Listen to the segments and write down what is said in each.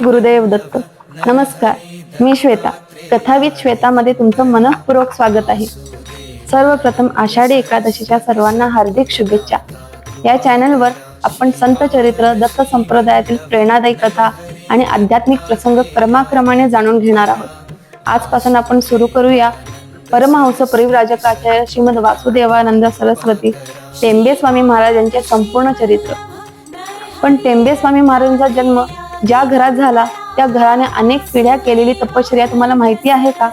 गुरुदेव दत्त. नमस्कार, मी श्वेता. कथाविद श्वेतामध्ये तुमचं मनःपूर्वक स्वागत आहे. सर्वप्रथम आषाढी एकादशीच्या सर्वांना हार्दिक शुभेच्छा. या चॅनलवर आपण संत चरित्र, दत्त संप्रदायातील प्रेरणादायी कथा आणि आध्यात्मिक प्रसंग क्रमाक्रमाने जाणून घेणार आहोत. आजपासून आपण सुरू करूया परमहंस परिव्राजकाचार्य श्रीमद वासुदेवानंद सरस्वती टेंबे स्वामी महाराज यांचे संपूर्ण चरित्र. पण टेंबे स्वामी महाराजांचा जन्म ज्या घरात झाला त्या घराने अनेक पिढ्या केलेली तपश्चर्या तुम्हाला माहिती आहे का?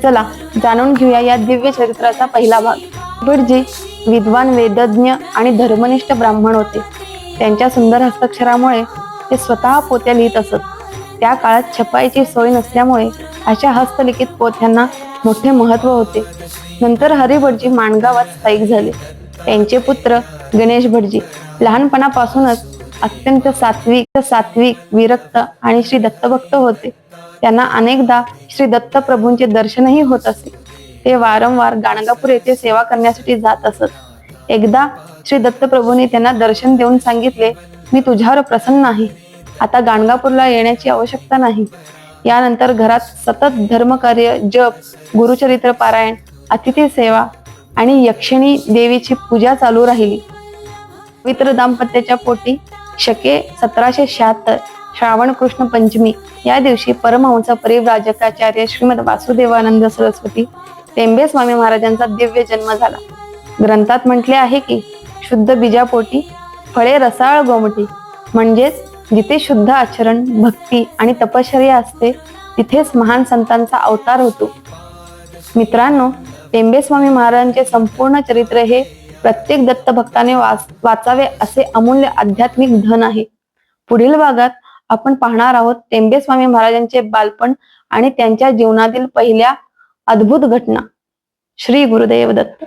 चला जाणून घेऊया या दिव्य चरित्राचा पहिला भाग. भटजी विद्वान, वेदज्ञ आणि धर्मनिष्ठ ब्राह्मण होते. त्यांच्या सुंदर हस्ताक्षरामुळे ते स्वतः पोथ्या लिहित असत. त्या काळात छपाईची सोय नसल्यामुळे अशा हस्तलिखित पोथ्यांना मोठे महत्व होते. नंतर हरिभटजी माणगावात स्थायिक झाले. त्यांचे पुत्र गणेश भटजी लहानपणापासूनच अत्यंत सात्विक, विरक्त आणि श्री दत्तभक्त होते. त्यांना अनेकदा श्री दत्त प्रभूंचे दर्शनही होत असे. ते वारंवार गाणगापूर येथे सेवा करण्यासाठी जात असत. एकदा श्री दत्त प्रभूंनी त्यांना दर्शन देऊन सांगितले, मी तुझ्यावर प्रसन्न आहे. आता गाणगापूरला येण्याची आवश्यकता नाही. यानंतर घरात सतत धर्मकार्य, जप, गुरुचरित्र पारायण, अतिथी सेवा आणि यक्षिणी देवीची पूजा चालू राहिली. पवित्र दाम्पत्याच्या पोटी शके 1776 श्रावण कृष्ण पंचमी या दिवशी परमहंस परिव्राजकाचार्य श्रीमद वासुदेवानंद सरस्वती टेंबे स्वामी महाराजांचा दिव्य जन्म झाला. ग्रंथात म्हटले आहे की शुद्ध बीजापोटी फळे रसाळ गोमटी, म्हणजेच जिथे शुद्ध आचरण, भक्ती आणि तपश्चर्या असते तिथेच महान संतांचा अवतार होतो. मित्रांनो, टेंबे स्वामी महाराजांचे संपूर्ण चरित्र हे प्रत्येक दत्त भक्ताने वाचावे असे अमूल्य आध्यात्मिक धन आहे. पुढील भागात आपण पाहणार आहोत टेंबे स्वामी महाराजांचे बालपण आणि त्यांच्या जीवनातील पहिल्या अद्भुत घटना. श्री गुरुदेव दत्त.